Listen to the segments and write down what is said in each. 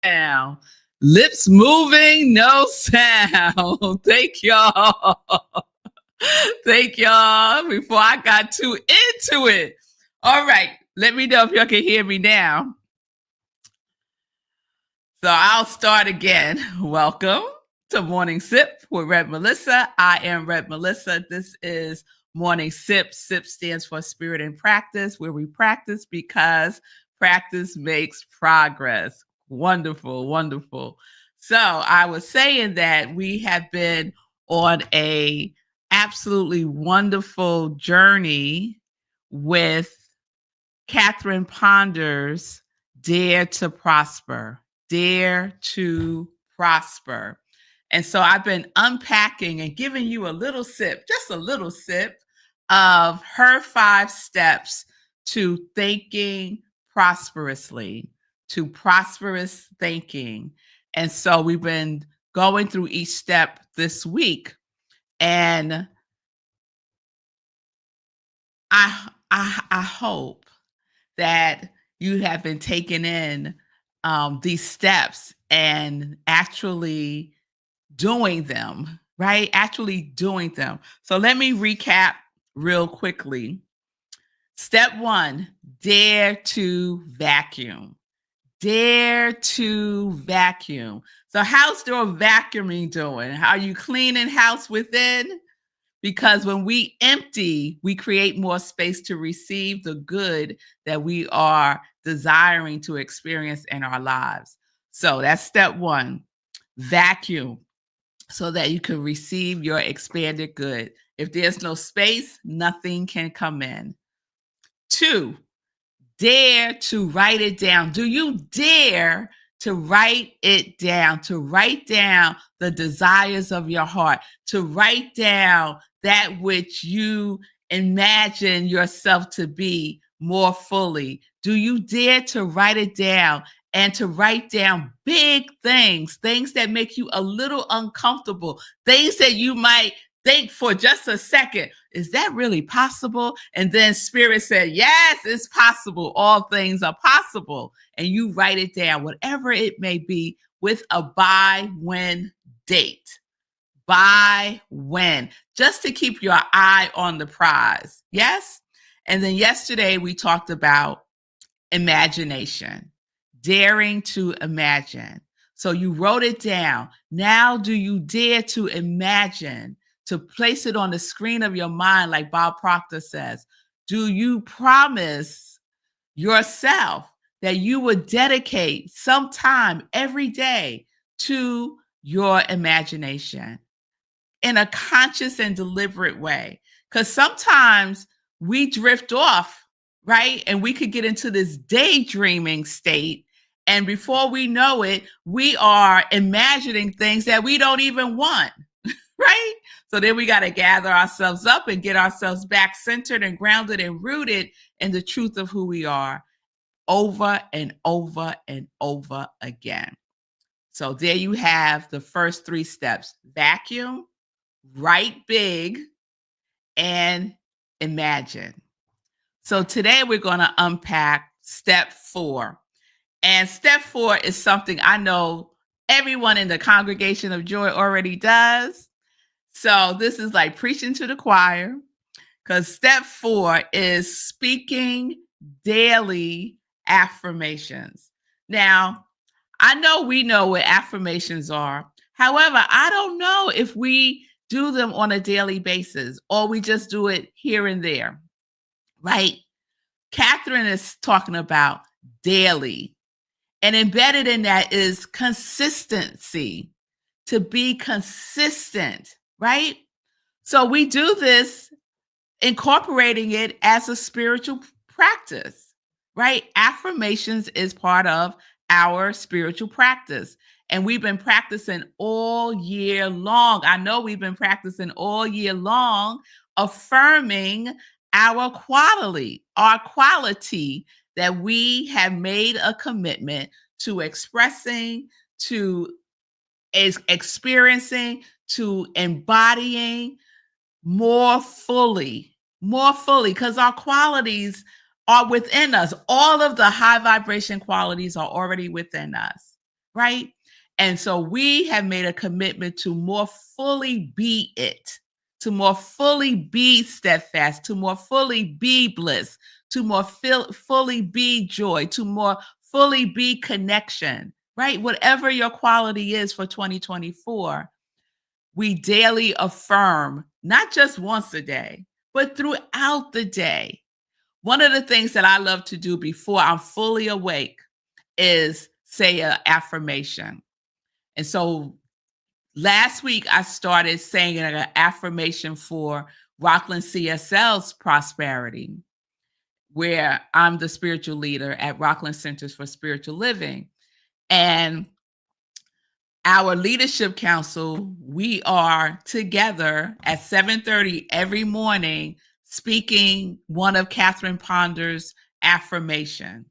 sound. Lips moving, no sound. Thank y'all. Thank y'all. Before I got too into it. All right. Let me know if y'all can hear me now. So I'll start again. Welcome to Morning Sip with Red Melissa. I am Red Melissa. This is Morning Sip. SIP stands for Spirit and Practice, where we practice because practice makes progress. Wonderful, wonderful. So I was saying that we have been on a absolutely wonderful journey with Catherine Ponder's Dare to Prosper. Dare to Prosper. And so I've been unpacking and giving you a little sip, just a little sip of her 5 steps to thinking prosperously, to prosperous thinking. And so we've been going through each step this week. And I hope that you have been taking in these steps and actually doing them, right? Actually doing them. So let me recap real quickly. Step 1, dare to vacuum. Dare to vacuum. So how's your vacuuming doing? How are you cleaning house within? Because when we empty, we create more space to receive the good that we are desiring to experience in our lives. So that's step 1, vacuum, so that you can receive your expanded good. If there's no space, nothing can come in. 2, dare to write it down. Do you dare to write it down, to write down the desires of your heart, to write down that which you imagine yourself to be more fully? Do you dare to write it down and to write down big things, things that make you a little uncomfortable, things that you might think for just a second, is that really possible? And then Spirit said, yes, it's possible. All things are possible. And you write it down, whatever it may be, with a by when date. By when, just to keep your eye on the prize. Yes? And then yesterday we talked about imagination, daring to imagine. So you wrote it down. Now do you dare to imagine, to place it on the screen of your mind, like Bob Proctor says? Do you promise yourself that you would dedicate some time every day to your imagination in a conscious and deliberate way? Because sometimes we drift off, right? And we could get into this daydreaming state. And before we know it, we are imagining things that we don't even want, right? So then we got to gather ourselves up and get ourselves back centered and grounded and rooted in the truth of who we are, over and over and over again. So there you have the first 3 steps: vacuum, write big, and imagine. So today we're going to unpack step 4. And step 4 is something I know everyone in the Congregation of Joy already does. So this is like preaching to the choir, because step 4 is speaking daily affirmations. Now, I know we know what affirmations are. However, I don't know if we do them on a daily basis or we just do it here and there, right? Catherine is talking about daily. And embedded in that is consistency, to be consistent, right? So we do this incorporating it as a spiritual practice, right? Affirmations is part of our spiritual practice. And we've been practicing all year long. I know we've been practicing all year long, affirming our quality that we have made a commitment to expressing, to experiencing, to embodying more fully, because our qualities are within us. All of the high vibration qualities are already within us, right? And so we have made a commitment to more fully be it, to more fully be steadfast, to more fully be bliss, to more fully be joy, to more fully be connection, right? Whatever your quality is for 2024, we daily affirm, not just once a day, but throughout the day. One of the things that I love to do before I'm fully awake is say an affirmation. And so last week I started saying an affirmation for Rockland CSL's prosperity, where I'm the spiritual leader at Rockland Centers for Spiritual Living. And our leadership council, we are together at 7:30 every morning speaking one of Catherine Ponder's affirmation.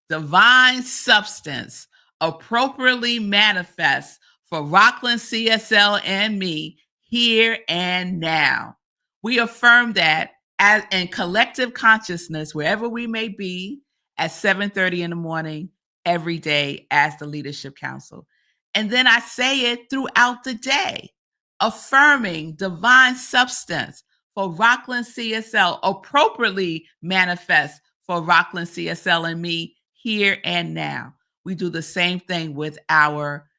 Divine substance appropriately manifests for Rockland CSL and me here and now. We affirm that as in collective consciousness, wherever we may be, at 7:30 in the morning every day as the leadership council. And then I say it throughout the day, affirming divine substance for Rockland CSL appropriately manifest for Rockland CSL and me here and now. We do the same thing with our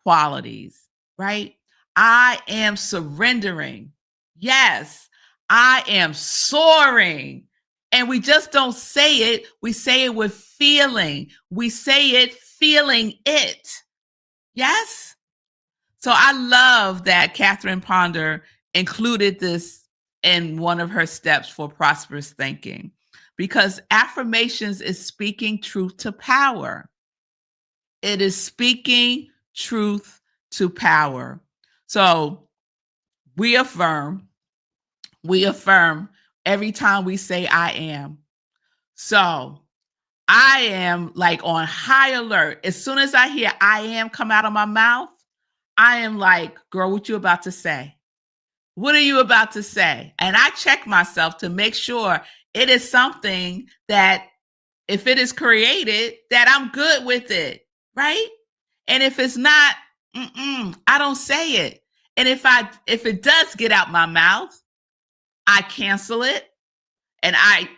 qualities, right? I am surrendering. Yes, I am soaring. And we just don't say it, we say it with feeling. We say it feeling it. Yes? So I love that Catherine Ponder included this in one of her steps for prosperous thinking, because affirmations is speaking truth to power. It is speaking truth to power. So we affirm every time we say I am. So I am like on high alert. As soon as I hear I am come out of my mouth, I am like, girl, what you about to say? What are you about to say? And I check myself to make sure it is something that if it is created, that I'm good with it, right? And if it's not, I don't say it. And if it does get out my mouth, I cancel it and I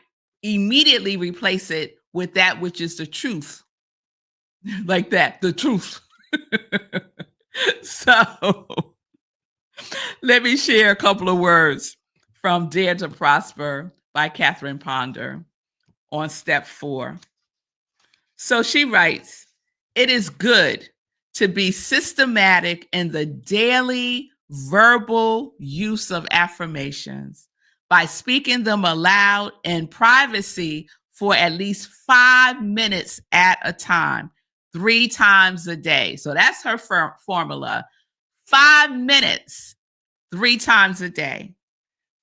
immediately replace it with that which is the truth. Like that, the truth. So let me share a couple of words from Dare to Prosper by Catherine Ponder on step 4. So she writes, it is good to be systematic in the daily verbal use of affirmations by speaking them aloud in privacy for at least 5 minutes at a time, 3 times a day. So that's her formula. 5 minutes, 3 times a day.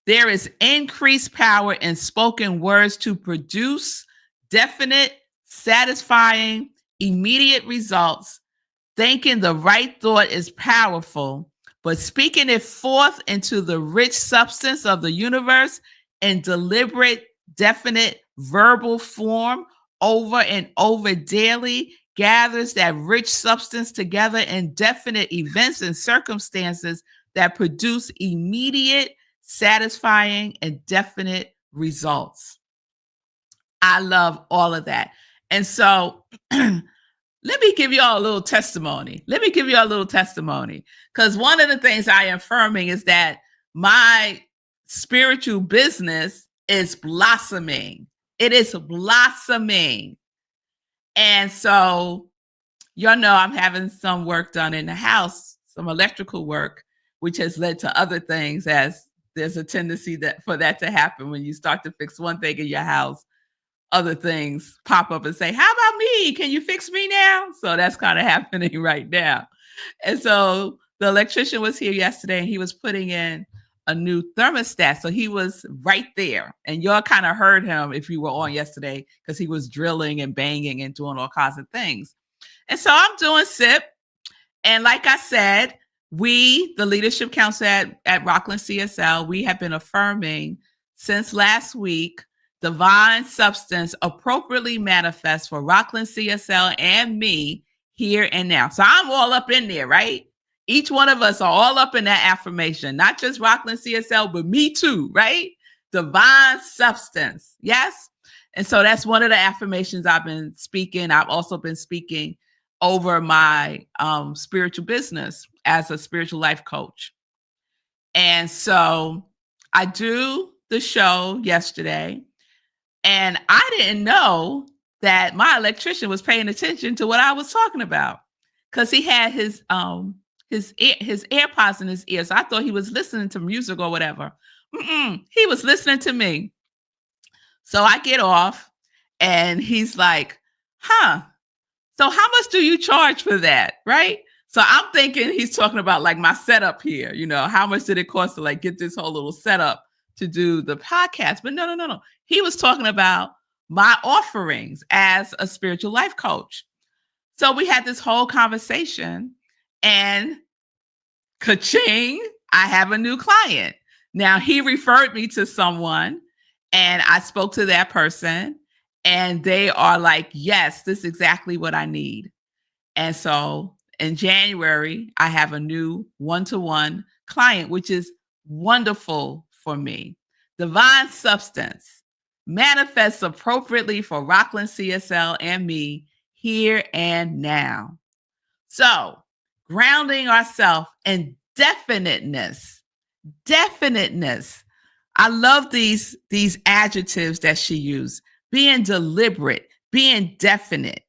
There is increased power in spoken words to produce definite, satisfying, immediate results. Thinking the right thought is powerful, but speaking it forth into the rich substance of the universe in deliberate, definite verbal form over and over daily gathers that rich substance together in definite events and circumstances that produce immediate, satisfying, and definite results. I love all of that. And so let me give you all a little testimony. Because one of the things I am affirming is that my spiritual business is blossoming. It is blossoming. And so, y'all know I'm having some work done in the house, some electrical work, which has led to other things, as there's a tendency for that to happen when you start to fix one thing in your house. Other things pop up and say, how about me? Can you fix me now? So that's kind of happening right now. And so the electrician was here yesterday and he was putting in a new thermostat. So he was right there. And y'all kind of heard him if you were on yesterday, because he was drilling and banging and doing all kinds of things. And so I'm doing SIP. And like I said, we, the Leadership Council at Rockland CSL, we have been affirming since last week, divine substance appropriately manifests for Rockland CSL and me here and now. So I'm all up in there, right? Each one of us are all up in that affirmation, not just Rockland CSL, but me too, right? Divine substance. Yes. And so that's one of the affirmations I've been speaking. I've also been speaking over my spiritual business as a spiritual life coach. And so I do the show yesterday, and I didn't know that my electrician was paying attention to what I was talking about because he had his AirPods in his ear. So I thought he was listening to music or whatever. He was listening to me. So I get off, and he's like, "Huh? So how much do you charge for that?" Right? So I'm thinking he's talking about like my setup here. How much did it cost to like get this whole little setup to do the podcast? But no. He was talking about my offerings as a spiritual life coach. So we had this whole conversation, and ka-ching, I have a new client. Now he referred me to someone, and I spoke to that person, and they are like, yes, this is exactly what I need. And so in January, I have a new one-to-one client, which is wonderful for me. Divine substance manifests appropriately for Rockland CSL and me here and now. So grounding ourselves in definiteness. I love these adjectives that she used. Being deliberate, being definite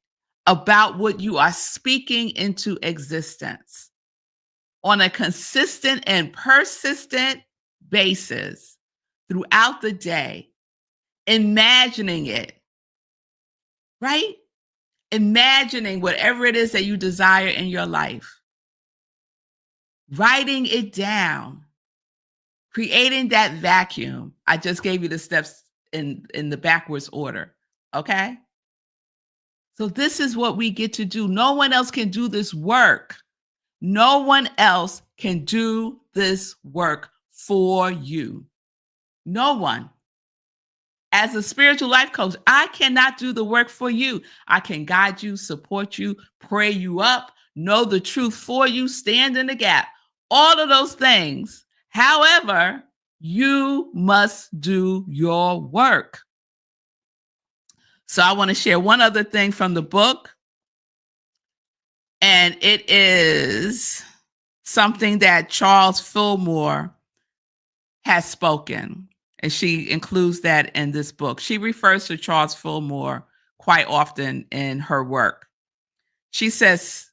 about what you are speaking into existence on a consistent and persistent basis throughout the day, imagining it, right? Imagining whatever it is that you desire in your life, writing it down, creating that vacuum. I just gave you the steps in the backwards order, okay? So this is what we get to do. No one else can do this work. No one else can do this work for you. No one. As a spiritual life coach, I cannot do the work for you. I can guide you, support you, pray you up, know the truth for you, stand in the gap, all of those things. However, you must do your work. So I want to share one other thing from the book, and it is something that Charles Fillmore has spoken, and she includes that in this book. She refers to Charles Fillmore quite often in her work. She says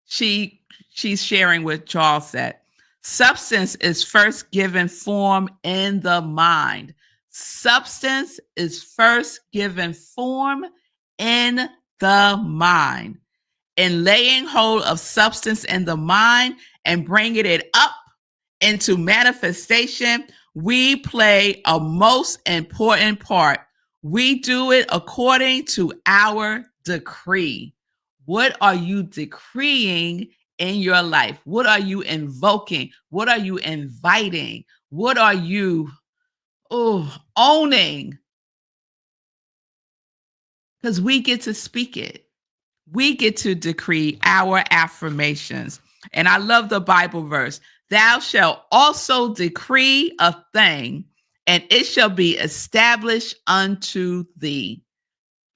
she's sharing what Charles said. Substance is first given form in the mind. Substance is first given form in the mind. In laying hold of substance in the mind and bringing it up into manifestation, we play a most important part. We do it according to our decree. What are you decreeing in your life? What are you invoking? What are you inviting? What are you owning? Because we get to speak it. We get to decree our affirmations. And I love the Bible verse. Thou shalt also decree a thing, and it shall be established unto thee.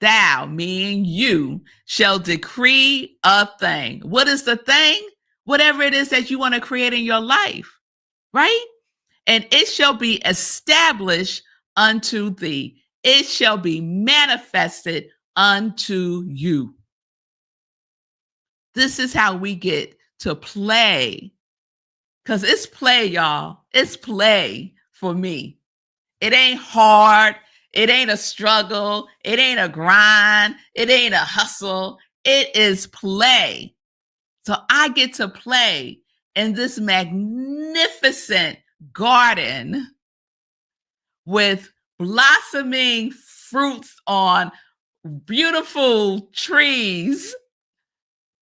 Thou, meaning you, shall decree a thing. What is the thing? Whatever it is that you want to create in your life, right? And it shall be established unto thee. It shall be manifested unto you. This is how we get to play. Because it's play, y'all. It's play for me. It ain't hard. It ain't a struggle. It ain't a grind. It ain't a hustle. It is play. So I get to play in this magnificent garden with blossoming fruits on beautiful trees.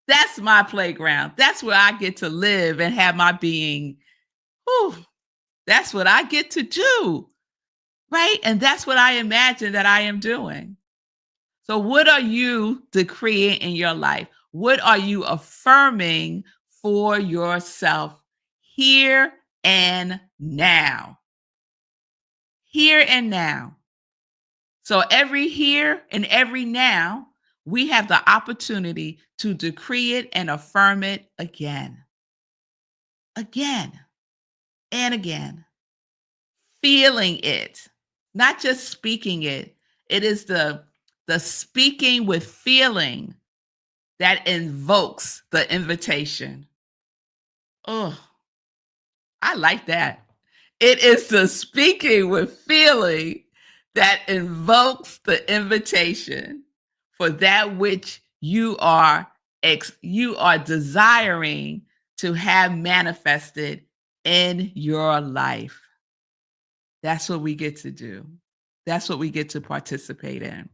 That's my playground. That's where I get to live and have my being. Whew, that's what I get to do, right? And that's what I imagine that I am doing. So what are you decreeing in your life? What are you affirming for yourself here and now? Here and now. So every here and every now, we have the opportunity to decree it and affirm it again and again. Feeling it, not just speaking it. It is the speaking with feeling that invokes the invitation. Oh, I like that. It is the speaking with feeling that invokes the invitation for that which you are desiring to have manifested in your life. That's what we get to do. That's what we get to participate in.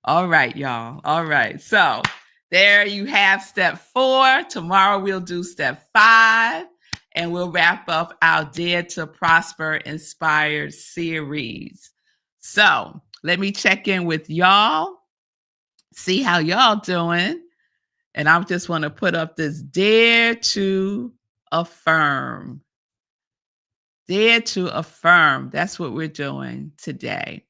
All right, y'all. All right. So there you have step 4. Tomorrow we'll do step 5, and we'll wrap up our Dare to Prosper Inspired series. So let me check in with y'all, see how y'all doing. And I just want to put up this Dare to Affirm. Dare to affirm. That's what we're doing today.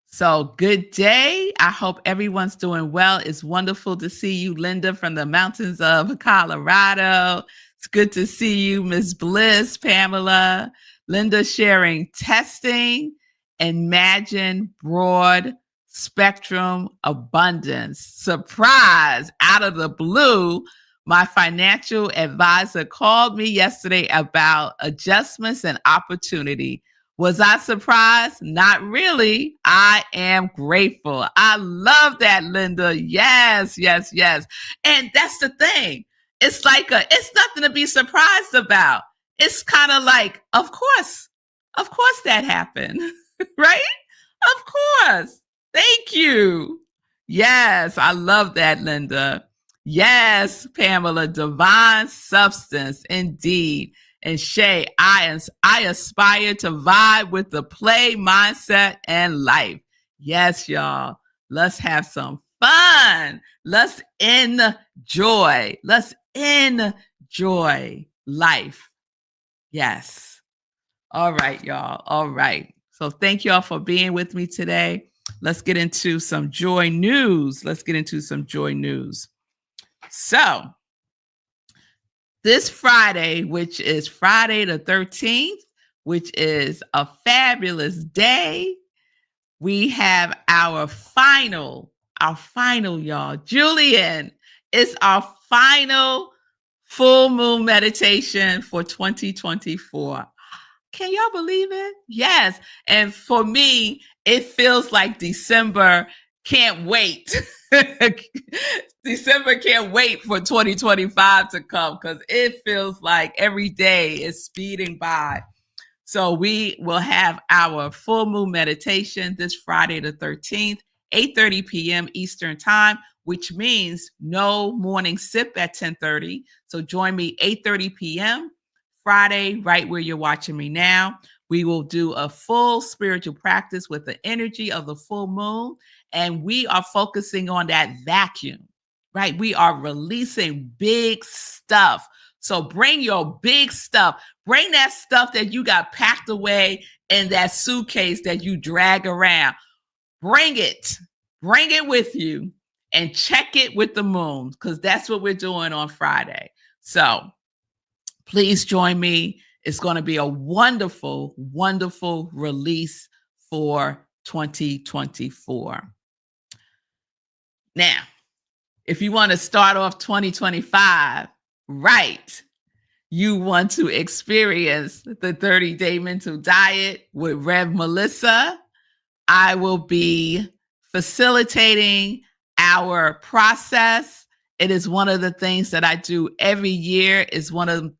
So good day. I hope everyone's doing well. It's wonderful to see you, Linda, from the mountains of Colorado. It's good to see you, Miss Bliss, Pamela. Linda sharing testing, imagine broad spectrum abundance. Surprise, out of the blue. My financial advisor called me yesterday about adjustments and opportunity. Was I surprised? Not really. I am grateful. I love that, Linda. Yes, yes, yes. And that's the thing. It's like it's nothing to be surprised about. It's kind of like, of course that happened, right? Of course. Thank you. Yes, I love that, Linda. Yes, Pamela, divine substance, indeed. And Shay, I aspire to vibe with the play mindset and life. Yes, y'all. Let's have some fun. Let's enjoy. Let's enjoy life. Yes. All right, y'all. All right. So thank y'all for being with me today. Let's get into some joy news. So this Friday, which is Friday the 13th, which is a fabulous day, we have our final, y'all. Julian, it's our final full moon meditation for 2024. Can y'all believe it? Yes. And for me, it feels like December can't wait. December can't wait for 2025 to come because it feels like every day is speeding by. So we will have our full moon meditation this Friday the 13th, 8:30 p.m. Eastern time, which means no morning sip at 10:30. So join me 8:30 p.m. Friday, right where you're watching me now. We will do a full spiritual practice with the energy of the full moon, and we are focusing on that vacuum, right? We are releasing big stuff. So bring your big stuff. Bring that stuff that you got packed away in that suitcase that you drag around. Bring it. Bring it with you and check it with the moon because that's what we're doing on Friday. So please join me. It's going to be a wonderful, wonderful release for 2024. Now, if you want to start off 2025 right, you want to experience the 30-day mental diet with Rev Melissa, I will be facilitating our process. It is one of the things that I do every year. It's one of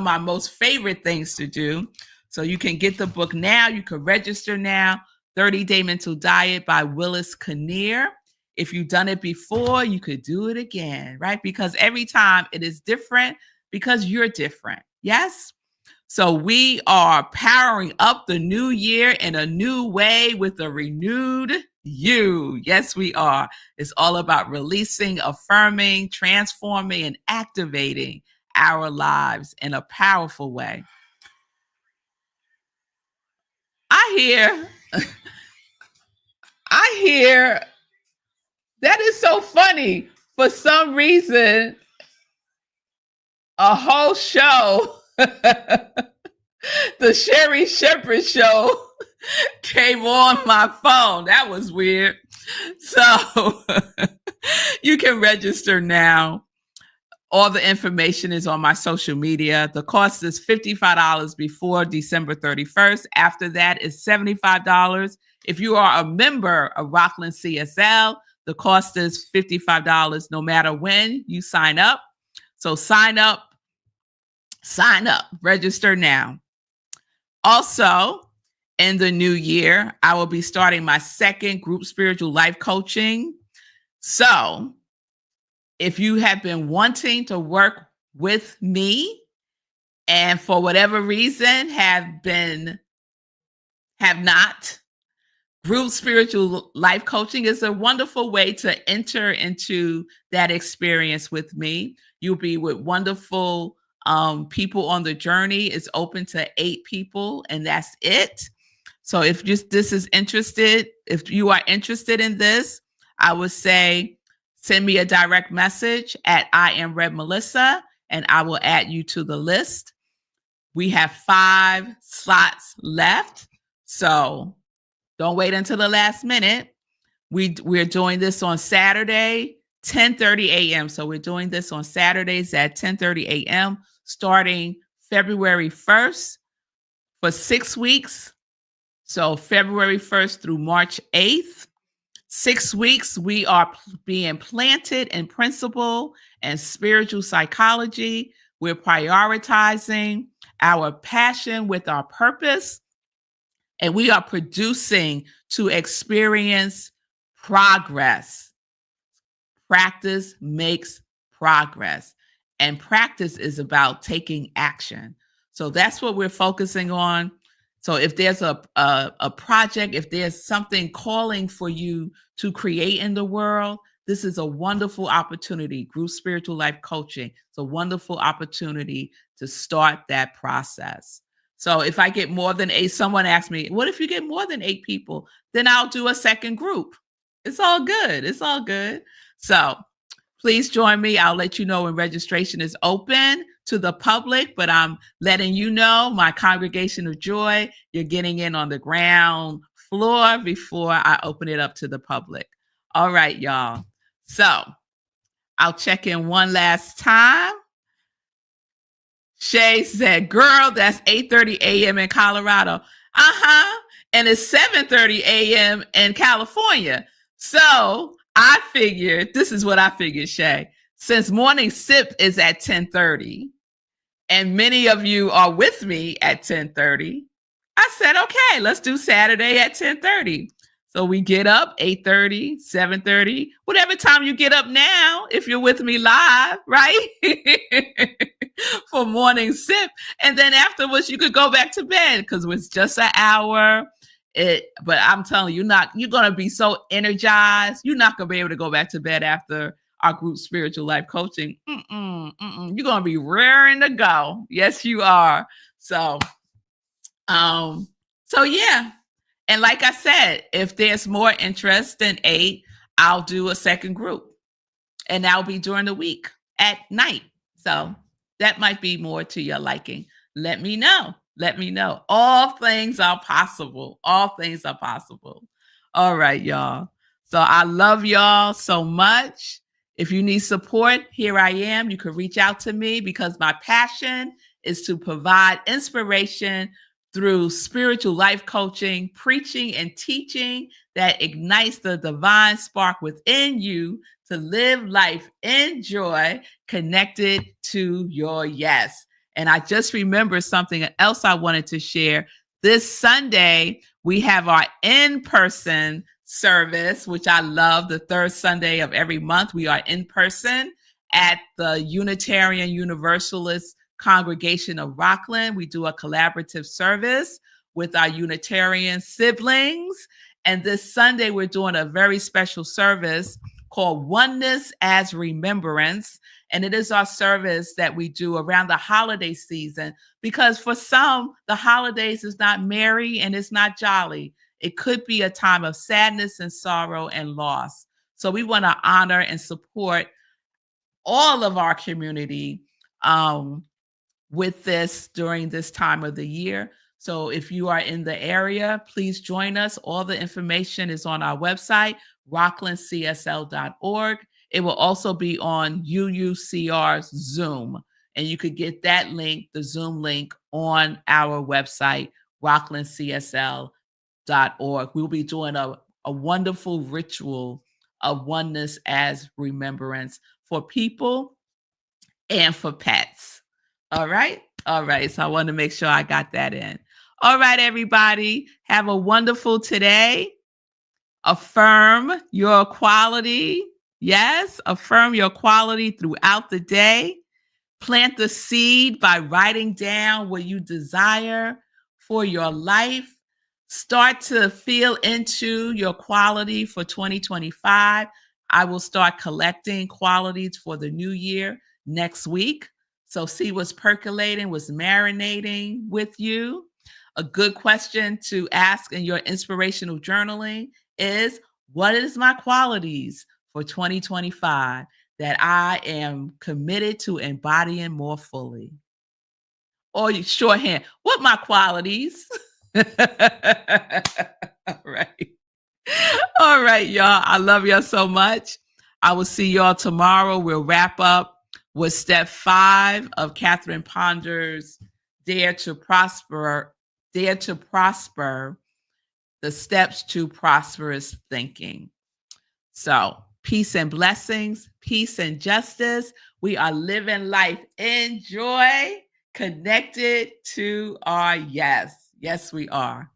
my most favorite things to do. So you can get the book now. You can register now. 30-Day Mental Diet by Willis Kinnear. If you've done it before, you could do it again, right? Because every time it is different because you're different. Yes? So we are powering up the new year in a new way with a renewed you. Yes, we are. It's all about releasing, affirming, transforming, and activating our lives in a powerful way. I hear that is so funny. For some reason, a whole show, the Sherry Shepherd show, came on my phone. That was weird. So you can register now. All the information is on my social media. The cost is $55 before December 31st. After that is $75. If you are a member of Rockland CSL, the cost is $55 no matter when you sign up. So sign up, register now. Also, in the new year, I will be starting my second group spiritual life coaching. So if you have been wanting to work with me and for whatever reason have not, group spiritual life coaching is a wonderful way to enter into that experience with me. You'll be with wonderful people on the journey. It's open to 8 people, and that's it. So if if you are interested in this, I would say send me a direct message at I am Red Melissa, and I will add you to the list. We have 5 slots left, so don't wait until the last minute. We're doing this on Saturday, 10:30 a.m. So we're doing this on Saturdays at 10:30 a.m. starting February 1st for 6 weeks. So February 1st through March 8th. 6 weeks, we are being planted in principle and spiritual psychology. We're prioritizing our passion with our purpose, and we are producing to experience progress. Practice makes progress, and practice is about taking action. So that's what we're focusing on. So if there's a project, if there's something calling for you to create in the world, this is a wonderful opportunity. Group Spiritual Life Coaching. It's a wonderful opportunity to start that process. So if I get more than 8, someone asked me, what if you get more than 8 people? Then I'll do a second group. It's all good. It's all good. So please join me. I'll let you know when registration is open to the public, but I'm letting you know, my congregation of joy, you're getting in on the ground floor before I open it up to the public. All right, y'all. So I'll check in one last time. Shay said, girl, that's 8:30 a.m. in Colorado. And it's 7:30 a.m. in California. So I figured, this is what I figured, Shay. Since morning sip is at 10:30, and many of you are with me at 10:30, I said, okay, let's do Saturday at 10:30. So we get up 8:30, 7:30, whatever time you get up now, if you're with me live, right? For morning sip. And then afterwards, you could go back to bed because it's just an hour. But I'm telling you, you're going to be so energized. You're not going to be able to go back to bed after our group spiritual life coaching. You're going to be raring to go. Yes, you are. So yeah. And like I said, if there's more interest than 8, I'll do a second group, and that'll be during the week at night. So that might be more to your liking. Let me know. Let me know. All things are possible. All things are possible. All right, y'all. So I love y'all so much. If you need support, here I am. You can reach out to me because my passion is to provide inspiration through spiritual life coaching, preaching, and teaching that ignites the divine spark within you to live life in joy, connected to your yes. And I just remembered something else I wanted to share. This Sunday, we have our in-person service, which I love. The third Sunday of every month, we are in person at the Unitarian Universalist congregation of Rockland. We do a collaborative service with our Unitarian siblings. And this Sunday, we're doing a very special service called Oneness as Remembrance. And it is our service that we do around the holiday season, because for some, the holidays is not merry and it's not jolly. It could be a time of sadness and sorrow and loss. So we want to honor and support all of our community with this during this time of the year. So if you are in the area, please join us. All the information is on our website, rocklandcsl.org. It will also be on UUCR's Zoom. And you could get that link, the Zoom link, on our website, rocklandcsl.org. We'll be doing a wonderful ritual of oneness as remembrance for people and for pets. All right. All right. So I want to make sure I got that in. All right, everybody. Have a wonderful today. Affirm your quality. Yes. Affirm your quality throughout the day. Plant the seed by writing down what you desire for your life. Start to feel into your quality for 2025. I will start collecting qualities for the new year next week. So see what's percolating, what's marinating with you. A good question to ask in your inspirational journaling is, what is my qualities for 2025 that I am committed to embodying more fully? Or you shorthand, what my qualities? All right. All right, y'all. I love y'all so much. I will see y'all tomorrow. We'll wrap up with step 5 of Catherine Ponder's Dare to Prosper, the steps to prosperous thinking. So peace and blessings, peace and justice. We are living life in joy, connected to our yes. Yes, we are.